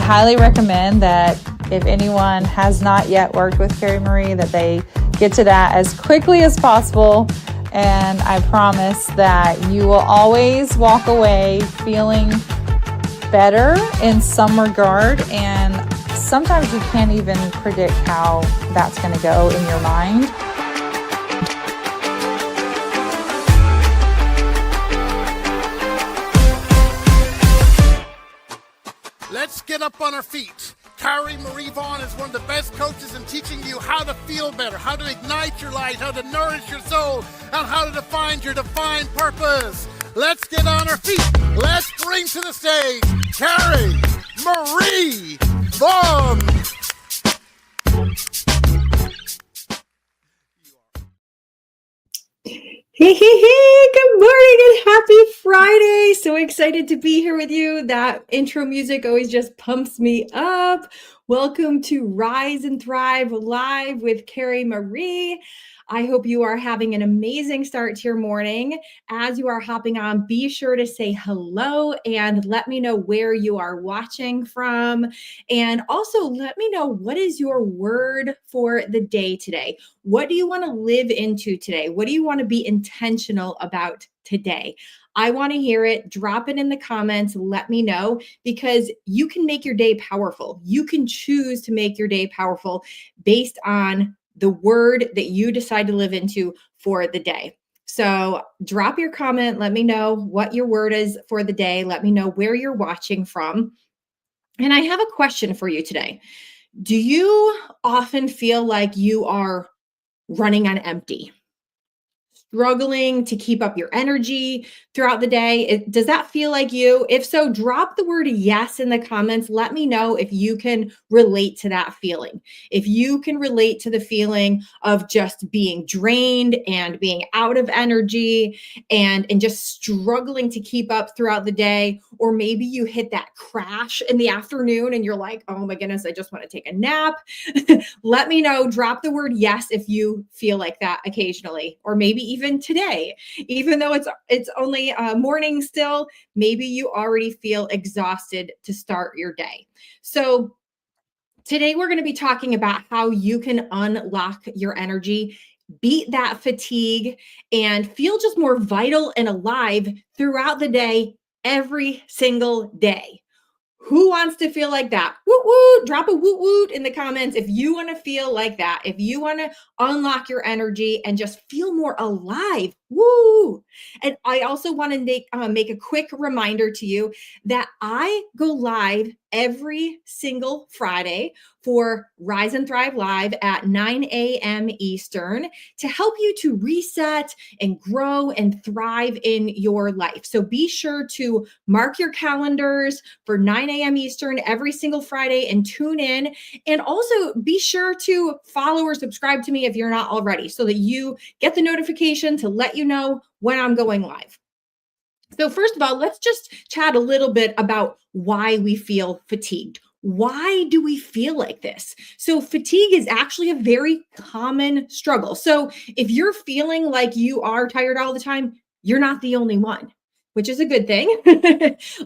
highly recommend that if anyone has not yet worked with Carrie Marie, that they get to that as quickly as possible. And I promise that you will always walk away feeling better in some regard. And sometimes you can't even predict how that's going to go in your mind. Let's get up on our feet. Carrie Marie Vaughn is one of the best coaches in teaching you how to feel better, how to ignite your light, how to nourish your soul, and how to find your divine purpose. Let's get on our feet. Let's bring to the stage Carrie Marie Vaughn. Hey, good morning and happy Friday. So excited to be here with you. That intro music always just pumps me up. Welcome to Rise and Thrive Live with Carrie Marie. I hope you are having an amazing start to your morning. As you are hopping on, be sure to say hello and let me know where you are watching from. And also let me know, what is your word for the day today? What do you want to live into today? What do you want to be intentional about today? I want to hear it. Drop it in the comments. Let me know, because you can make your day powerful. You can choose to make your day powerful based on the word that you decide to live into for the day. So drop your comment. Let me know what your word is for the day. Let me know where you're watching from. And I have a question for you today. Do you often feel like you are running on empty, struggling to keep up your energy throughout the day? Does that feel like you? If so, drop the word yes in the comments. Let me know if you can relate to that feeling. If you can relate to the feeling of just being drained and being out of energy and just struggling to keep up throughout the day, or maybe you hit that crash in the afternoon and you're like, oh my goodness, I just want to take a nap. Let me know. Drop the word yes if you feel like that occasionally, or maybe even today, even though it's only morning still, maybe you already feel exhausted to start your day. So today we're going to be talking about how you can unlock your energy, beat that fatigue, and feel just more vital and alive throughout the day, every single day. Who wants to feel like that? Woot woot, drop a woot woot in the comments if you want to feel like that, if you want to unlock your energy and just feel more alive. Woo! And I also want to make a quick reminder to you that I go live every single Friday for Rise and Thrive Live at 9 a.m. Eastern to help you to reset and grow and thrive in your life. So be sure to mark your calendars for 9 a.m. Eastern every single Friday and tune in. And also be sure to follow or subscribe to me if you're not already, so that you get the notification to let you know when I'm going live. So first of all, let's just chat a little bit about why we feel fatigued. Why do we feel like this? So fatigue is actually a very common struggle. So if you're feeling like you are tired all the time, you're not the only one, which is a good thing.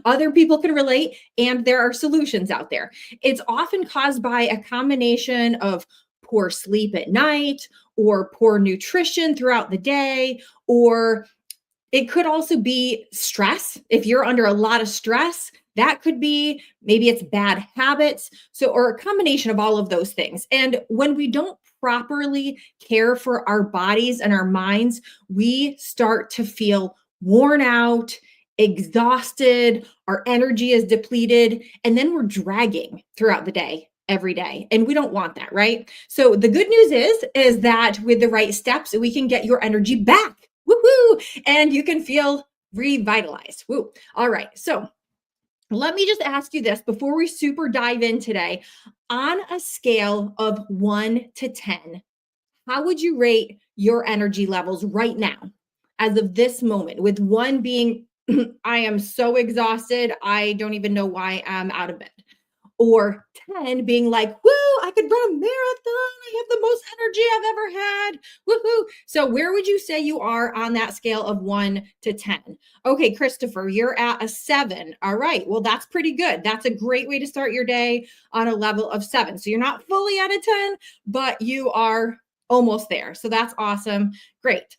Other people can relate, and there are solutions out there. It's often caused by a combination of poor sleep at night, or poor nutrition throughout the day, or it could also be stress. If you're under a lot of stress, that could be, maybe it's bad habits. So, or a combination of all of those things. And when we don't properly care for our bodies and our minds, we start to feel worn out, exhausted, our energy is depleted, and then we're dragging throughout the day, every day. And we don't want that, right? So the good news is that with the right steps, we can get your energy back. Woohoo! And you can feel revitalized. Woo. All right. So let me just ask you this before we super dive in today. On a scale of 1 to 10, how would you rate your energy levels right now, as of this moment, with 1 being, I am so exhausted, I don't even know why I'm out of bed, or 10 being like, woo, I could run a marathon. I have the most energy I've ever had. Woohoo. So where would you say you are on that scale of 1 to 10? Okay, Christopher, you're at a 7. All right. Well, that's pretty good. That's a great way to start your day, on a level of 7. So you're not fully at a 10, but you are almost there. So that's awesome. Great.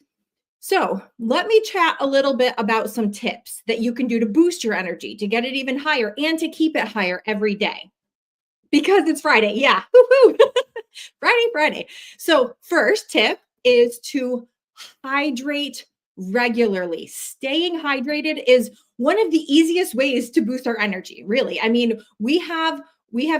So let me chat a little bit about some tips that you can do to boost your energy, to get it even higher and to keep it higher every day. Because it's Friday. Yeah. Woo-hoo. Friday. So first tip is to hydrate regularly. Staying hydrated is one of the easiest ways to boost our energy, really. I mean, we have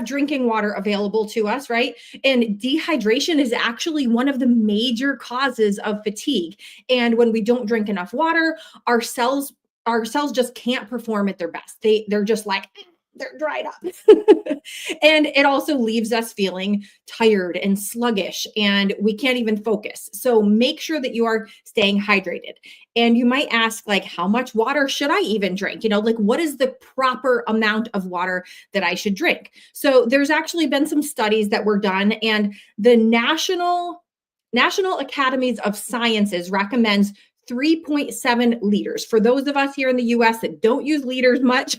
drinking water available to us, right? And dehydration is actually one of the major causes of fatigue. And when we don't drink enough water, our cells just can't perform at their best. They're just like, they're dried up. And it also leaves us feeling tired and sluggish, and we can't even focus. So make sure that you are staying hydrated. And you might ask, like, how much water should I even drink? Like, what is the proper amount of water that I should drink? So there's actually been some studies that were done, and the National Academies of Sciences recommends 3.7 liters. For those of us here in the US that don't use liters much,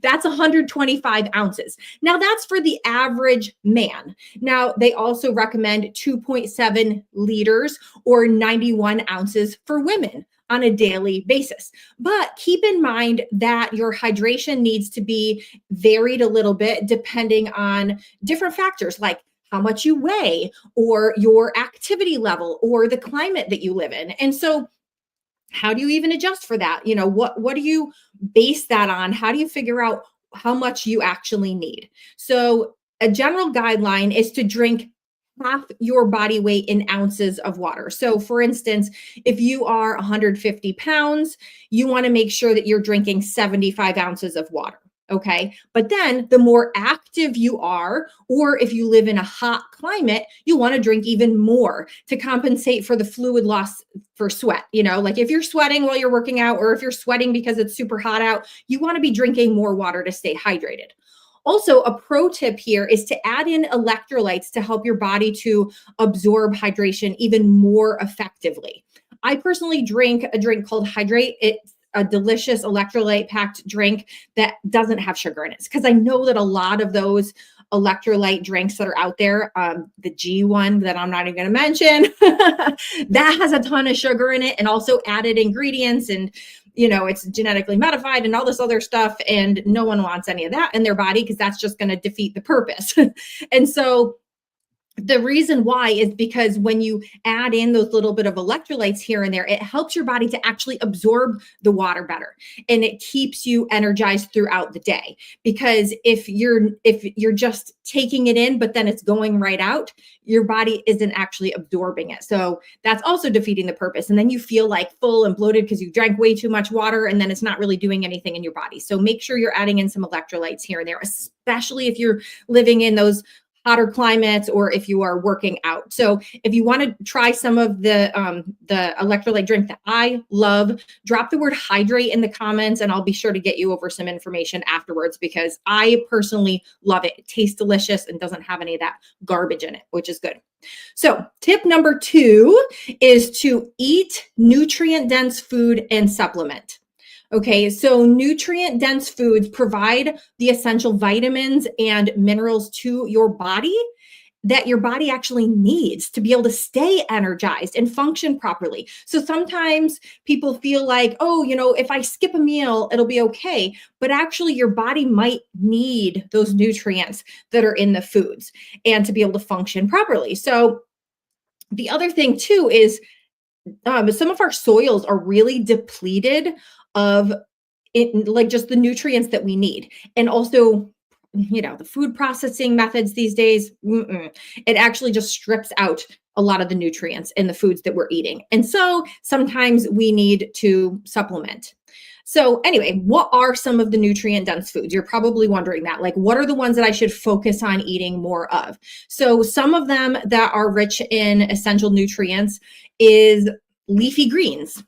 that's 125 ounces. Now that's for the average man. Now they also recommend 2.7 liters or 91 ounces for women on a daily basis. But keep in mind that your hydration needs to be varied a little bit depending on different factors, like how much you weigh or your activity level or the climate that you live in. And so how do you even adjust for that? What do you base that on? How do you figure out how much you actually need? So a general guideline is to drink half your body weight in ounces of water. So for instance, if you are 150 pounds, you want to make sure that you're drinking 75 ounces of water. Okay. But then the more active you are, or if you live in a hot climate, you want to drink even more to compensate for the fluid loss for sweat. Like if you're sweating while you're working out, or if you're sweating because it's super hot out, you want to be drinking more water to stay hydrated. Also, a pro tip here is to add in electrolytes to help your body to absorb hydration even more effectively. I personally drink a drink called Hydrate. It's a delicious electrolyte packed drink that doesn't have sugar in it, because I know that a lot of those electrolyte drinks that are out there, the G one that I'm not even going to mention, that has a ton of sugar in it and also added ingredients, and it's genetically modified and all this other stuff, and no one wants any of that in their body because that's just going to defeat the purpose. And so the reason why is because when you add in those little bit of electrolytes here and there, it helps your body to actually absorb the water better, and it keeps you energized throughout the day. Because if you're just taking it in, but then it's going right out, your body isn't actually absorbing it. So that's also defeating the purpose. And then you feel like full and bloated because you drank way too much water, and then it's not really doing anything in your body. So make sure you're adding in some electrolytes here and there, especially if you're living in those hotter climates or if you are working out. So if you want to try some of the electrolyte drink that I love, drop the word hydrate in the comments and I'll be sure to get you over some information afterwards, because I personally love it. It tastes delicious and doesn't have any of that garbage in it, which is good. So tip number 2 is to eat nutrient-dense food and supplement. Okay, so nutrient-dense foods provide the essential vitamins and minerals to your body that your body actually needs to be able to stay energized and function properly. So sometimes people feel like, if I skip a meal, it'll be okay. But actually, your body might need those nutrients that are in the foods and to be able to function properly. So the other thing too is some of our soils are really depleted of it, like just the nutrients that we need. And also, the food processing methods these days, it actually just strips out a lot of the nutrients in the foods that we're eating. And so sometimes we need to supplement. So anyway, what are some of the nutrient dense foods? You're probably wondering that, like, what are the ones that I should focus on eating more of? So some of them that are rich in essential nutrients is leafy greens.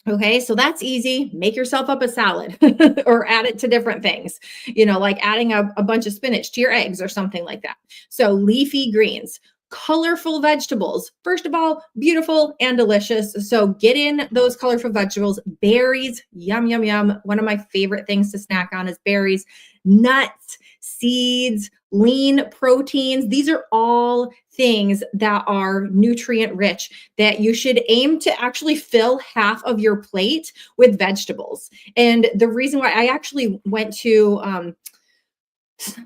Okay, so that's easy. Make yourself up a salad or add it to different things, like adding a bunch of spinach to your eggs or something like that. So, leafy greens, colorful vegetables. First of all, beautiful and delicious. So, get in those colorful vegetables. Berries, yum, yum, yum. One of my favorite things to snack on is berries, nuts, seeds, lean proteins. These are all things that are nutrient rich that you should aim to actually fill half of your plate with vegetables. And the reason why I actually went to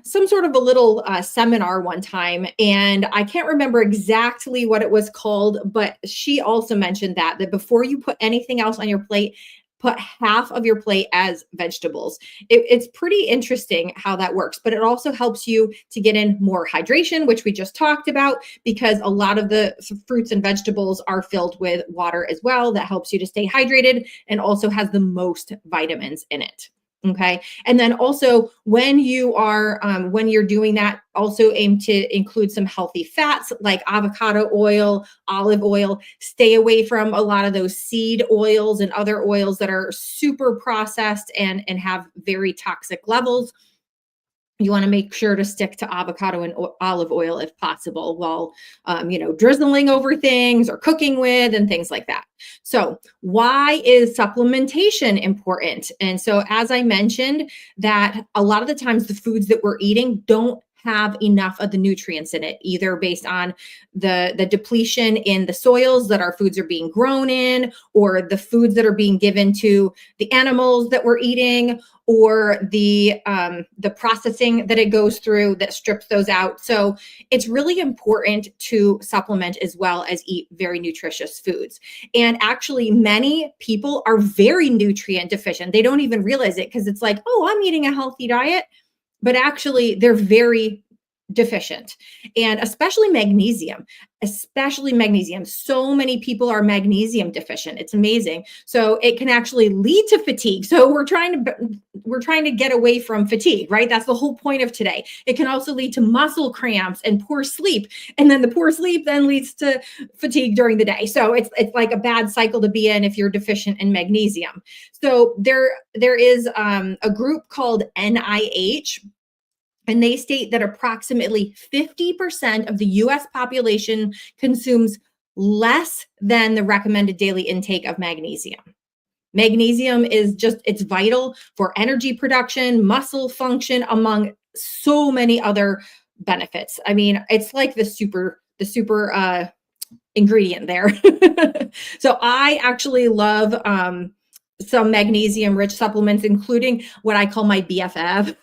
some sort of a little seminar one time, and I can't remember exactly what it was called, but she also mentioned that before you put anything else on your plate, put half of your plate as vegetables. It's pretty interesting how that works, but it also helps you to get in more hydration, which we just talked about, because a lot of the fruits and vegetables are filled with water as well. That helps you to stay hydrated and also has the most vitamins in it. Okay. And then also when you're doing that, also aim to include some healthy fats like avocado oil, olive oil. Stay away from a lot of those seed oils and other oils that are super processed and have very toxic levels. You want to make sure to stick to avocado and olive oil if possible while, drizzling over things or cooking with and things like that. So why is supplementation important? And so, as I mentioned, that a lot of the times the foods that we're eating don't have enough of the nutrients in it, either based on the depletion in the soils that our foods are being grown in, or the foods that are being given to the animals that we're eating, or the processing that it goes through that strips those out. So it's really important to supplement as well as eat very nutritious foods. And actually, many people are very nutrient deficient. They don't even realize it because it's like, oh, I'm eating a healthy diet. But actually, they're very deficient, and especially magnesium. So many people are magnesium deficient. It's amazing. So it can actually lead to fatigue. So we're trying to get away from fatigue, right? That's the whole point of today. It can also lead to muscle cramps and poor sleep. And then the poor sleep then leads to fatigue during the day. So it's like a bad cycle to be in if you're deficient in magnesium. So there is a group called NIH, and they state that approximately 50% of the US population consumes less than the recommended daily intake of magnesium. Magnesium is it's vital for energy production, muscle function, among so many other benefits. I mean, it's like the super ingredient there. So I actually love some magnesium rich supplements, including what I call my BFF.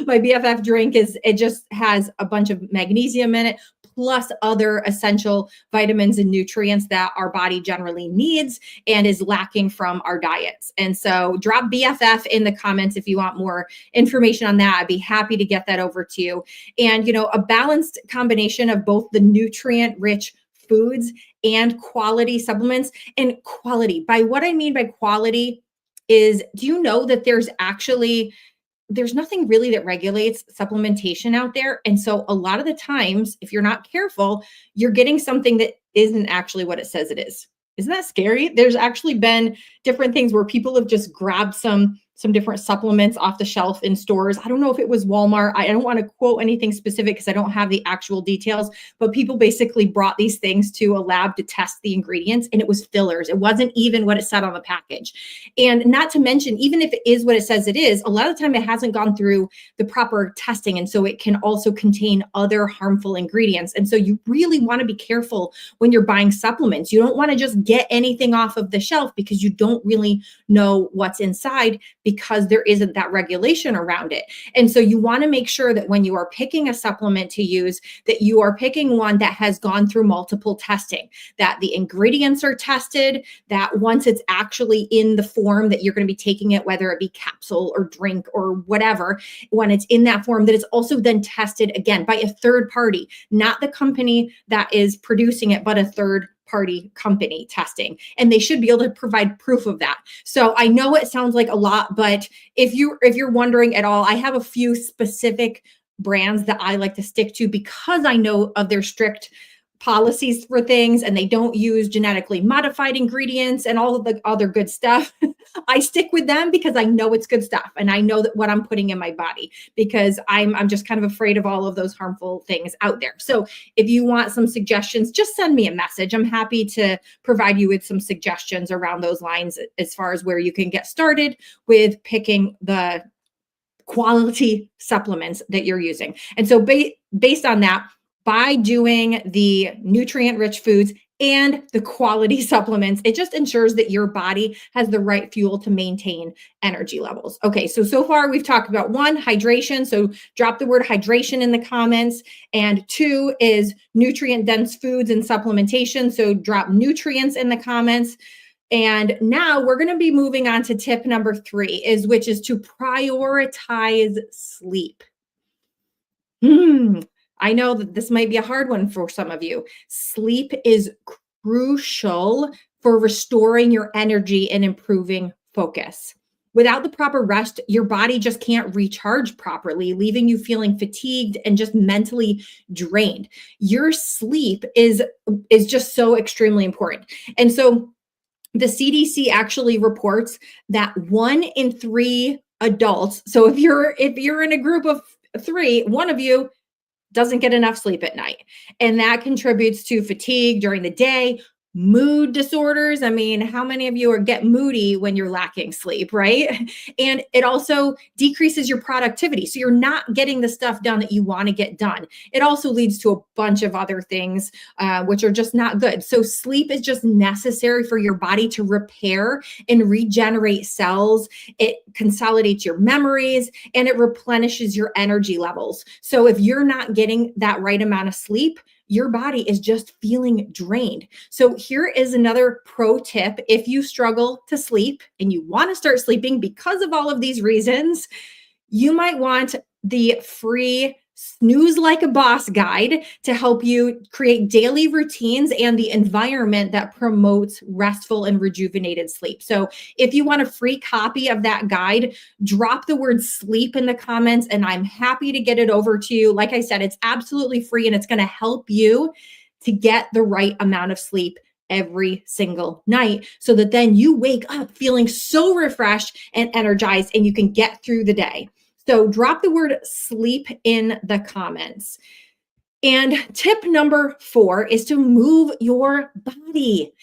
My BFF drink it just has a bunch of magnesium in it, plus other essential vitamins and nutrients that our body generally needs and is lacking from our diets. And so drop BFF in the comments if you want more information on that. I'd be happy to get that over to you. And, a balanced combination of both the nutrient rich foods and quality supplements. And quality, by what I mean by quality is, do you know that there's nothing really that regulates supplementation out there? And so a lot of the times, if you're not careful, you're getting something that isn't actually what it says it is. Isn't that scary? There's actually been different things where people have just grabbed some different supplements off the shelf in stores. I don't know if it was Walmart. I don't want to quote anything specific because I don't have the actual details, but people basically brought these things to a lab to test the ingredients, and it was fillers. It wasn't even what it said on the package. And not to mention, even if it is what it says it is, a lot of the time it hasn't gone through the proper testing. And so it can also contain other harmful ingredients. And so you really want to be careful when you're buying supplements. You don't want to just get anything off of the shelf because you don't really know what's inside, because there isn't that regulation around it. And so you want to make sure that when you are picking a supplement to use, that you are picking one that has gone through multiple testing, that the ingredients are tested, that once it's actually in the form that you're going to be taking it, whether it be capsule or drink or whatever, when it's in that form, that it's also then tested again by a third party, not the company that is producing it, but a third party company testing. And they should be able to provide proof of that. So I know it sounds like a lot, but if you're wondering at all, I have a few specific brands that I like to stick to because I know of their strict policies for things and they don't use genetically modified ingredients and all of the other good stuff, I stick with them because I know it's good stuff and I know that what I'm putting in my body, because I'm just kind of afraid of all of those harmful things out there. So if you want some suggestions, just send me a message. I'm happy to provide you with some suggestions around those lines as far as where you can get started with picking the quality supplements that you're using. And so based on that, by doing the nutrient-rich foods and the quality supplements, it just ensures that your body has the right fuel to maintain energy levels. Okay, so far we've talked about 1, hydration. So drop the word hydration in the comments. And 2 is nutrient-dense foods and supplementation. So drop nutrients in the comments. And now we're going to be moving on to tip number 3, which is to prioritize sleep. I know that this might be a hard one for some of you. Sleep is crucial for restoring your energy and improving focus. Without the proper rest, your body just can't recharge properly, leaving you feeling fatigued and just mentally drained. Your sleep is just so extremely important. And so the CDC actually reports that 1 in 3 adults, so if you're in a group of 3, one of you doesn't get enough sleep at night. And that contributes to fatigue during the day, mood disorders. I mean, how many of you get moody when you're lacking sleep, right? And it also decreases your productivity. So you're not getting the stuff done that you want to get done. It also leads to a bunch of other things, which are just not good. So sleep is just necessary for your body to repair and regenerate cells. It consolidates your memories and it replenishes your energy levels. So if you're not getting that right amount of sleep, your body is just feeling drained. So here is another pro tip. If you struggle to sleep and you want to start sleeping because of all of these reasons, you might want the free Snooze Like a Boss guide to help you create daily routines and the environment that promotes restful and rejuvenated sleep. So if you want a free copy of that guide, drop the word sleep in the comments and I'm happy to get it over to you. Like I said, it's absolutely free and it's going to help you to get the right amount of sleep every single night so that then you wake up feeling so refreshed and energized and you can get through the day. So drop the word sleep in the comments. And tip number 4 is to move your body.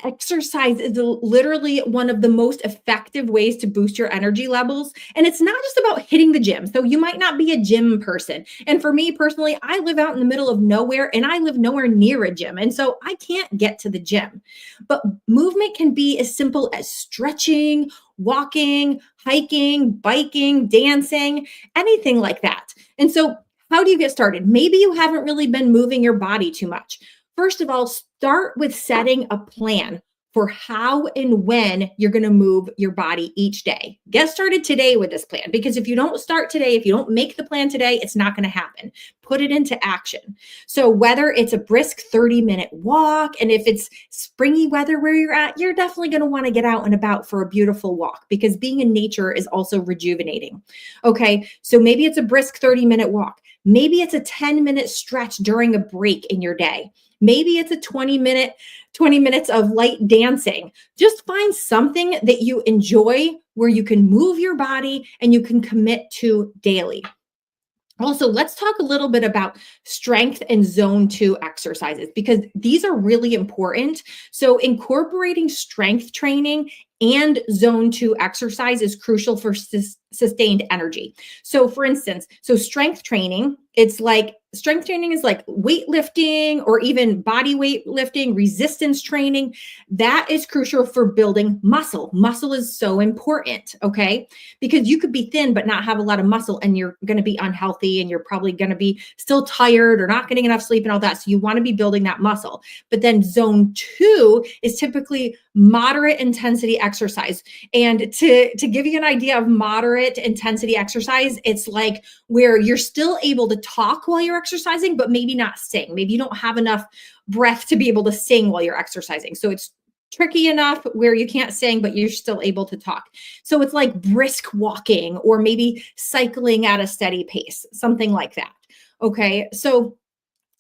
Exercise is literally one of the most effective ways to boost your energy levels. And it's not just about hitting the gym. So you might not be a gym person. And for me personally, I live out in the middle of nowhere and I live nowhere near a gym. And so I can't get to the gym. But movement can be as simple as stretching, walking, hiking, biking, dancing, anything like that. And so how do you get started? Maybe you haven't really been moving your body too much. First of all, start with setting a plan for how and when you're going to move your body each day. Get started today with this plan, because if you don't start today, if you don't make the plan today, it's not going to happen. Put it into action. So whether it's a brisk 30-minute walk, and if it's springy weather where you're at, you're definitely going to want to get out and about for a beautiful walk, because being in nature is also rejuvenating. Okay, so maybe it's a brisk 30-minute walk. Maybe it's a 10-minute stretch during a break in your day. Maybe it's a 20 minutes of light dancing. Just find something that you enjoy where you can move your body and you can commit to daily. Also, let's talk a little bit about strength and zone 2 exercises, because these are really important. So incorporating strength training and zone 2 exercise is crucial for sustained energy. So for instance, strength training is like weightlifting or even body weight lifting, resistance training. That is crucial for building muscle. Muscle is so important, okay? Because you could be thin but not have a lot of muscle and you're going to be unhealthy and you're probably going to be still tired or not getting enough sleep and all that. So you want to be building that muscle. But then zone 2 is typically moderate intensity exercise. And to give you an idea of moderate intensity exercise, it's like where you're still able to talk while you're exercising, but maybe not sing. Maybe you don't have enough breath to be able to sing while you're exercising. So it's tricky enough where you can't sing, but you're still able to talk. So it's like brisk walking or maybe cycling at a steady pace, something like that. Okay, so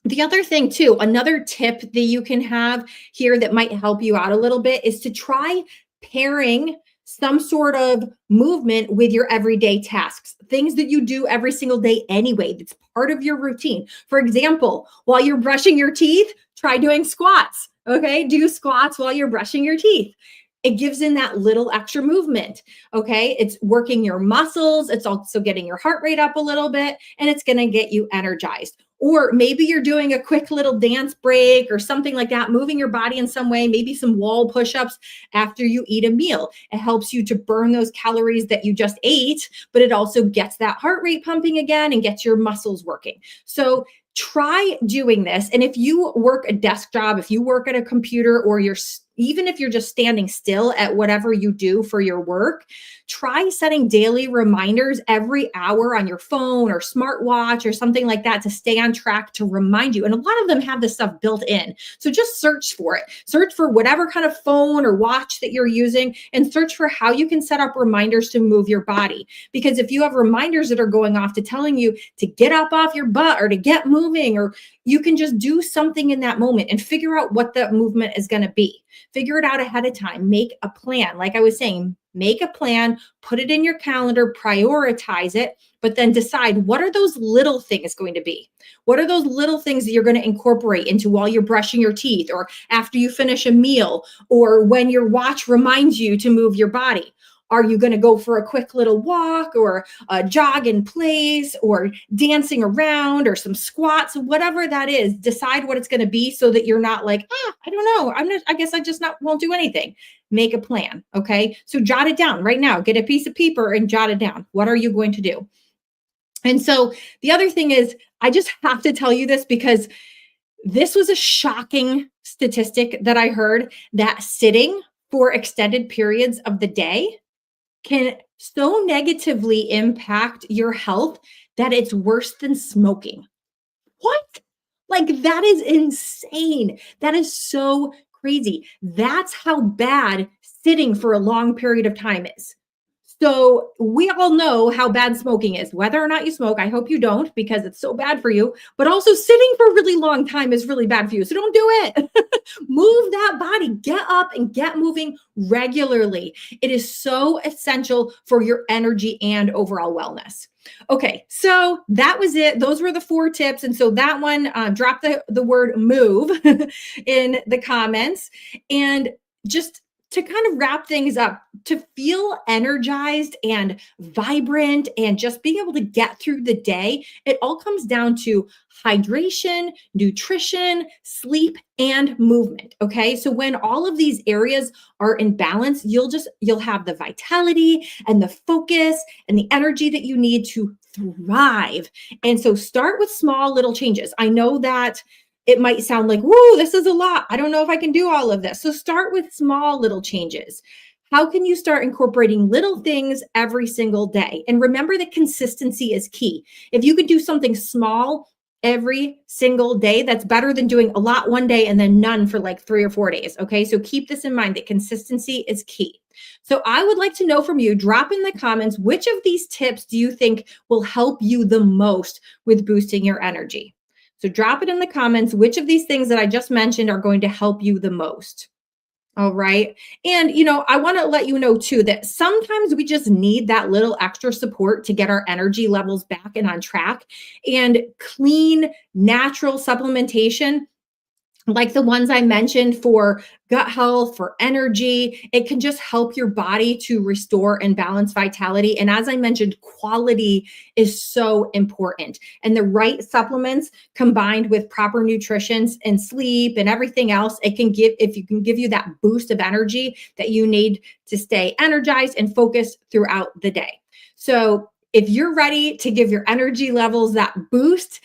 The other thing too, another tip that you can have here that might help you out a little bit is to try pairing some sort of movement with your everyday tasks, things that you do every single day anyway, that's part of your routine. For example, while you're brushing your teeth, try doing squats. Okay, do squats while you're brushing your teeth. It gives in that little extra movement. Okay, it's working your muscles, it's also getting your heart rate up a little bit, and it's going to get you energized. Or maybe you're doing a quick little dance break or something like that, moving your body in some way, maybe some wall push-ups after you eat a meal. It helps you to burn those calories that you just ate, but it also gets that heart rate pumping again and gets your muscles working. So try doing this. And if you work a desk job, if you work at a computer, or even if you're just standing still at whatever you do for your work, try setting daily reminders every hour on your phone or smartwatch or something like that to stay on track, to remind you. And a lot of them have this stuff built in. So just search for it. Search for whatever kind of phone or watch that you're using and search for how you can set up reminders to move your body. Because if you have reminders that are going off to telling you to get up off your butt or to get moving, or you can just do something in that moment and figure out what that movement is going to be. Figure it out ahead of time. Make a plan. Like I was saying, make a plan, put it in your calendar, prioritize it, but then decide, what are those little things going to be? What are those little things that you're going to incorporate into while you're brushing your teeth, or after you finish a meal, or when your watch reminds you to move your body? Are you going to go for a quick little walk, or a jog in place, or dancing around, or some squats, whatever that is? Decide what it's going to be so that you're not like, I don't know. I guess I just won't do anything. Make a plan. Okay. So jot it down right now. Get a piece of paper and jot it down. What are you going to do? And so the other thing is, I just have to tell you this because this was a shocking statistic that I heard, that sitting for extended periods of the day can so negatively impact your health that it's worse than smoking. What? Like, that is insane. That is so crazy. That's how bad sitting for a long period of time is. So we all know how bad smoking is. Whether or not you smoke, I hope you don't, because it's so bad for you. But also, sitting for a really long time is really bad for you. So don't do it. Move that body. Get up and get moving regularly. It is so essential for your energy and overall wellness. Okay, so that was it. Those were the 4 tips. And so that one, drop the word move in the comments. And just to kind of wrap things up, to feel energized and vibrant and just being able to get through the day, it all comes down to hydration, nutrition, sleep, and movement. Okay. So when all of these areas are in balance, you'll have the vitality and the focus and the energy that you need to thrive. And so start with small little changes. I know that it might sound like, whoa, this is a lot. I don't know if I can do all of this. So start with small little changes. How can you start incorporating little things every single day? And remember that consistency is key. If you could do something small every single day, that's better than doing a lot one day and then none for like 3 or 4 days. Okay. So keep this in mind, that consistency is key. So I would like to know from you, drop in the comments, which of these tips do you think will help you the most with boosting your energy? So drop it in the comments, which of these things that I just mentioned are going to help you the most. All right. And, I want to let you know too, that sometimes we just need that little extra support to get our energy levels back and on track. And clean, natural supplementation, like the ones I mentioned for gut health, for energy, it can just help your body to restore and balance vitality. And as I mentioned, quality is so important. And the right supplements combined with proper nutrition and sleep and everything else, if you can give you that boost of energy that you need to stay energized and focused throughout the day. So if you're ready to give your energy levels that boost,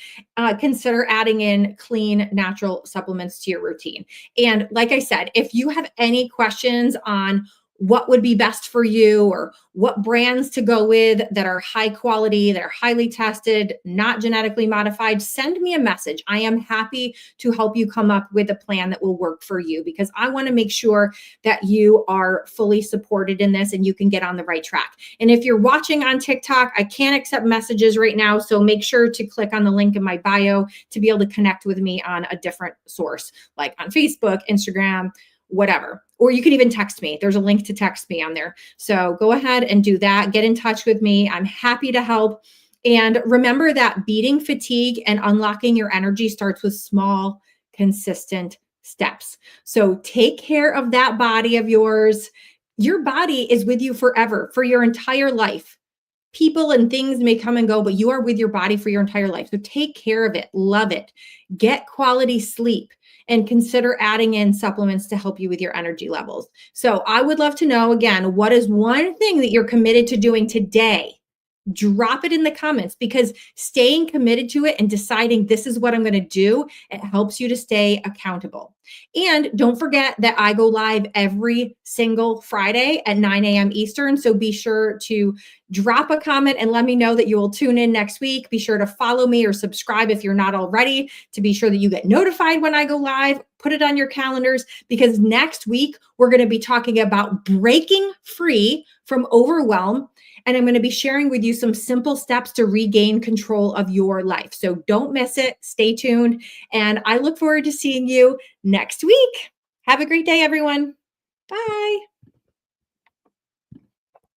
consider adding in clean, natural supplements to your routine. And like I said, if you have any questions on what would be best for you or what brands to go with that are high quality, that are highly tested, not genetically modified, send me a message. I am happy to help you come up with a plan that will work for you, because I want to make sure that you are fully supported in this and you can get on the right track. And if you're watching on TikTok, I can't accept messages right now, so make sure to click on the link in my bio to be able to connect with me on a different source, like on Facebook, Instagram, whatever. Or you can even text me. There's a link to text me on there. So go ahead and do that. Get in touch with me. I'm happy to help. And remember that beating fatigue and unlocking your energy starts with small, consistent steps. So take care of that body of yours. Your body is with you forever, for your entire life. People and things may come and go, but you are with your body for your entire life. So take care of it. Love it. Get quality sleep and consider adding in supplements to help you with your energy levels. So I would love to know, again, what is one thing that you're committed to doing today? Drop it in the comments, because staying committed to it and deciding this is what I'm going to do, it helps you to stay accountable. And don't forget that I go live every single Friday at 9 a.m. Eastern. So be sure to drop a comment and let me know that you will tune in next week. Be sure to follow me or subscribe if you're not already, to be sure that you get notified when I go live. Put it on your calendars, because next week we're going to be talking about breaking free from overwhelm. And I'm going to be sharing with you some simple steps to regain control of your life. So don't miss it. Stay tuned. And I look forward to seeing you next week. Have a great day, everyone. Bye.